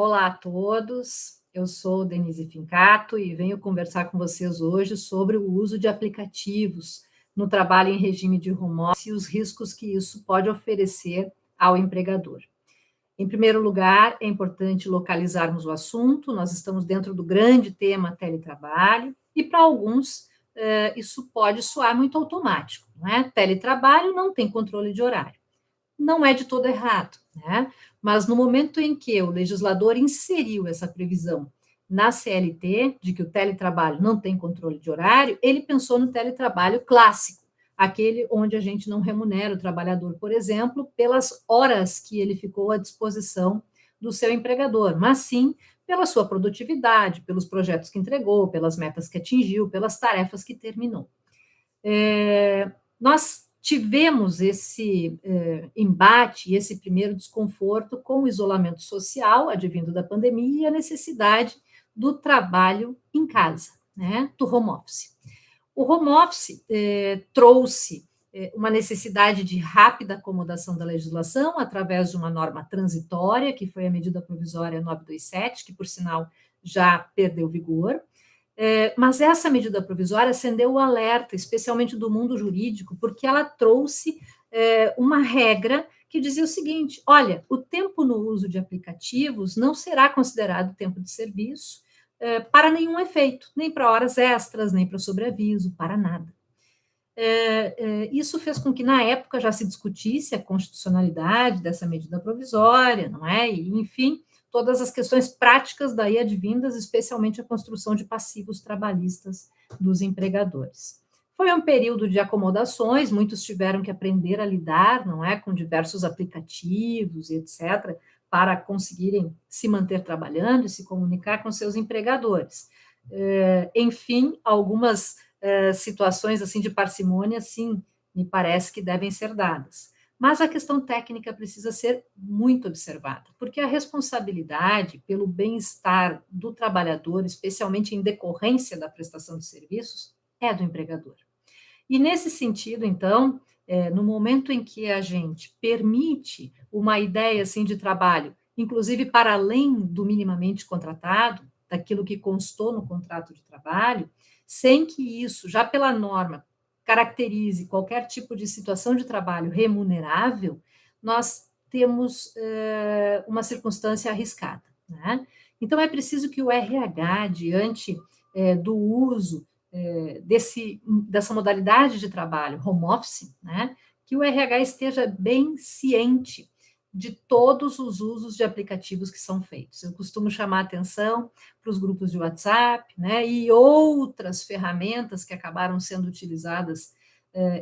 Olá a todos, eu sou Denise Fincato e venho conversar com vocês hoje sobre o uso de aplicativos no trabalho em regime de home office e os riscos que isso pode oferecer ao empregador. Em primeiro lugar, é importante localizarmos o assunto, nós estamos dentro do grande tema teletrabalho, e para alguns isso pode soar muito automático, não é? Teletrabalho não tem controle de horário. Não é de todo errado, né? Mas no momento em que o legislador inseriu essa previsão na CLT, de que o teletrabalho não tem controle de horário, ele pensou no teletrabalho clássico, aquele onde a gente não remunera o trabalhador, por exemplo, pelas horas que ele ficou à disposição do seu empregador, mas sim pela sua produtividade, pelos projetos que entregou, pelas metas que atingiu, pelas tarefas que terminou. Nós tivemos esse embate, esse primeiro desconforto com o isolamento social, advindo da pandemia, e a necessidade do trabalho em casa, né, do home office. O home office trouxe uma necessidade de rápida acomodação da legislação através de uma norma transitória, que foi a medida provisória 927, que, por sinal, já perdeu vigor. Mas essa medida provisória acendeu o alerta, especialmente do mundo jurídico, porque ela trouxe uma regra que dizia o seguinte: olha, o tempo no uso de aplicativos não será considerado tempo de serviço para nenhum efeito, nem para horas extras, nem para sobreaviso, para nada. Isso fez com que, na época, já se discutisse a constitucionalidade dessa medida provisória, não é? E, enfim, todas as questões práticas daí advindas, especialmente a construção de passivos trabalhistas dos empregadores. Foi um período de acomodações, muitos tiveram que aprender a lidar, não é, com diversos aplicativos e etc., para conseguirem se manter trabalhando e se comunicar com seus empregadores. Enfim, algumas situações assim de parcimônia, sim, me parece que devem ser dadas. Mas a questão técnica precisa ser muito observada, porque a responsabilidade pelo bem-estar do trabalhador, especialmente em decorrência da prestação de serviços, é do empregador. E nesse sentido, então, no momento em que a gente permite uma ideia assim de trabalho, inclusive para além do minimamente contratado, daquilo que constou no contrato de trabalho, sem que isso, já pela norma, caracterize qualquer tipo de situação de trabalho remunerável, nós temos uma circunstância arriscada, né? Então, é preciso que o RH, diante do uso dessa modalidade de trabalho, home office, né, que o RH esteja bem ciente de todos os usos de aplicativos que são feitos. Eu costumo chamar a atenção para os grupos de WhatsApp, né, e outras ferramentas que acabaram sendo utilizadas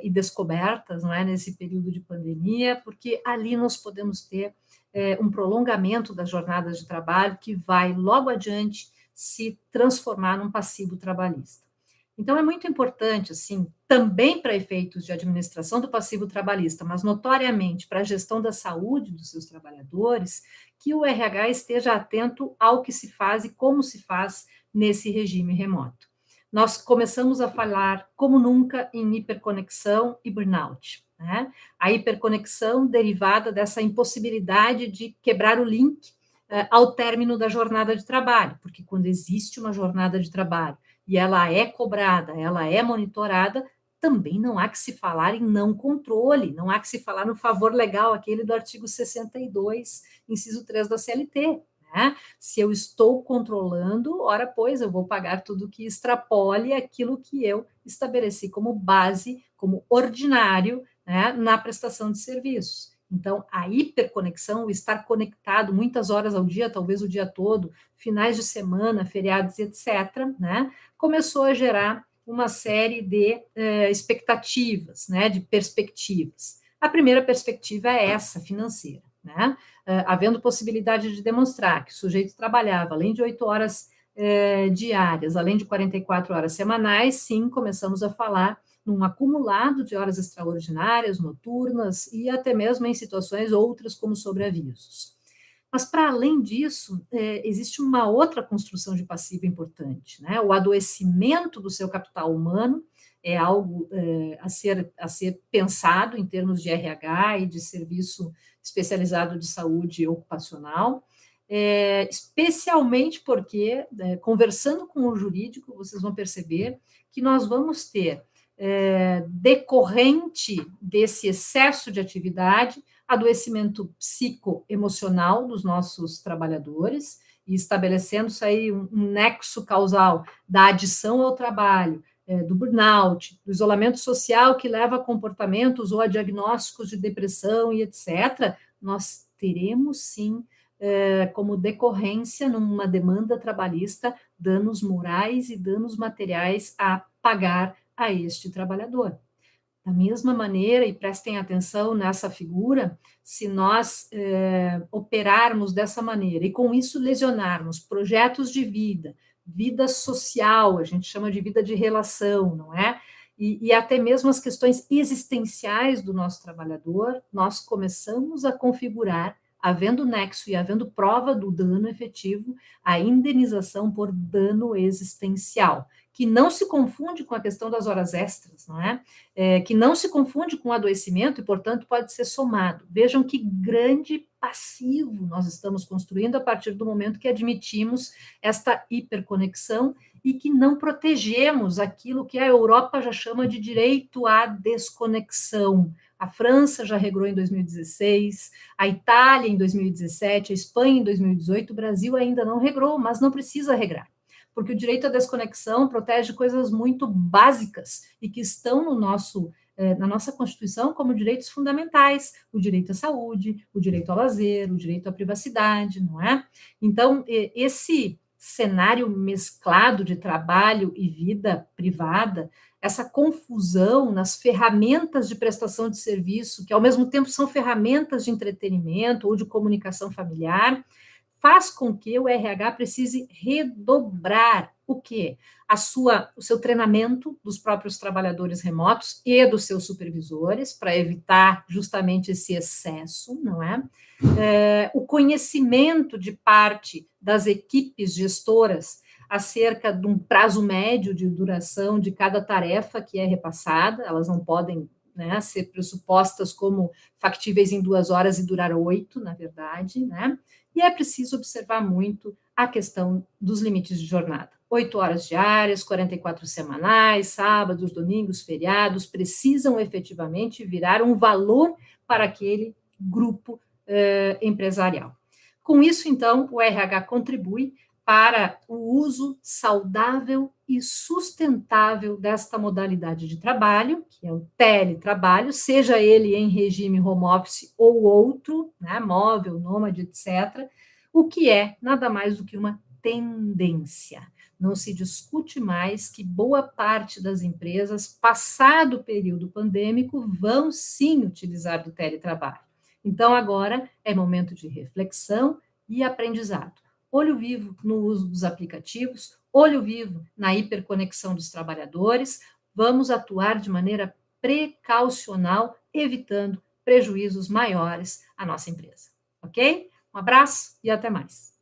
e descobertas, não é, nesse período de pandemia, porque ali nós podemos ter um prolongamento das jornadas de trabalho que vai logo adiante se transformar num passivo trabalhista. Então, é muito importante, assim, também para efeitos de administração do passivo trabalhista, mas notoriamente para a gestão da saúde dos seus trabalhadores, que o RH esteja atento ao que se faz e como se faz nesse regime remoto. Nós começamos a falar, como nunca, em hiperconexão e burnout, né? A hiperconexão derivada dessa impossibilidade de quebrar o link ao término da jornada de trabalho, porque quando existe uma jornada de trabalho e ela é cobrada, ela é monitorada, também não há que se falar em não controle, não há que se falar no favor legal, aquele do artigo 62, inciso 3 da CLT. Né? Se eu estou controlando, ora, pois, eu vou pagar tudo que extrapole aquilo que eu estabeleci como base, como ordinário, né, na prestação de serviços. Então, a hiperconexão, o estar conectado muitas horas ao dia, talvez o dia todo, finais de semana, feriados, etc., né, começou a gerar uma série de expectativas, né, de perspectivas. A primeira perspectiva é essa, financeira, né? Havendo possibilidade de demonstrar que o sujeito trabalhava, além de 8 horas diárias, além de 44 horas semanais, sim, começamos a falar num acumulado de horas extraordinárias, noturnas e até mesmo em situações outras como sobreavisos. Mas, para além disso, existe uma outra construção de passivo importante, né? O adoecimento do seu capital humano é algo a ser pensado em termos de RH e de serviço especializado de saúde ocupacional, especialmente porque, conversando com o jurídico, vocês vão perceber que nós vamos ter, decorrente desse excesso de atividade, adoecimento psicoemocional dos nossos trabalhadores, e estabelecendo-se aí um nexo causal da adição ao trabalho, do burnout, do isolamento social que leva a comportamentos ou a diagnósticos de depressão e etc., nós teremos sim, como decorrência, numa demanda trabalhista, danos morais e danos materiais a pagar a este trabalhador. Da mesma maneira, e prestem atenção nessa figura, se nós operarmos dessa maneira e com isso lesionarmos projetos de vida, vida social, a gente chama de vida de relação, não é? E até mesmo as questões existenciais do nosso trabalhador, nós começamos a configurar, havendo nexo e havendo prova do dano efetivo, a indenização por dano existencial, que não se confunde com a questão das horas extras, não é? Que não se confunde com adoecimento e, portanto, pode ser somado. Vejam que grande passivo nós estamos construindo a partir do momento que admitimos esta hiperconexão e que não protegemos aquilo que a Europa já chama de direito à desconexão. A França já regrou em 2016, a Itália em 2017, a Espanha em 2018, o Brasil ainda não regrou, mas não precisa regrar, porque o direito à desconexão protege coisas muito básicas e que estão no nosso, na nossa Constituição como direitos fundamentais, o direito à saúde, o direito ao lazer, o direito à privacidade, não é? Então, esse cenário mesclado de trabalho e vida privada, essa confusão nas ferramentas de prestação de serviço, que ao mesmo tempo são ferramentas de entretenimento ou de comunicação familiar, faz com que o RH precise redobrar o quê? O seu treinamento dos próprios trabalhadores remotos e dos seus supervisores, para evitar justamente esse excesso, não é? O conhecimento de parte das equipes gestoras acerca de um prazo médio de duração de cada tarefa que é repassada, elas não podem, né, ser pressupostas como factíveis em 2 horas e durar 8, na verdade, né? E é preciso observar muito a questão dos limites de jornada. 8 horas diárias, 44 semanais, sábados, domingos, feriados, precisam efetivamente virar um valor para aquele grupo empresarial. Com isso, então, o RH contribui para o uso saudável e sustentável desta modalidade de trabalho, que é o teletrabalho, seja ele em regime home office ou outro, né, móvel, nômade, etc., o que é nada mais do que uma tendência. Não se discute mais que boa parte das empresas, passado o período pandêmico, vão sim utilizar do teletrabalho. Então, agora é momento de reflexão e aprendizado. Olho vivo no uso dos aplicativos, olho vivo na hiperconexão dos trabalhadores, vamos atuar de maneira precaucional, evitando prejuízos maiores à nossa empresa. Ok? Um abraço e até mais.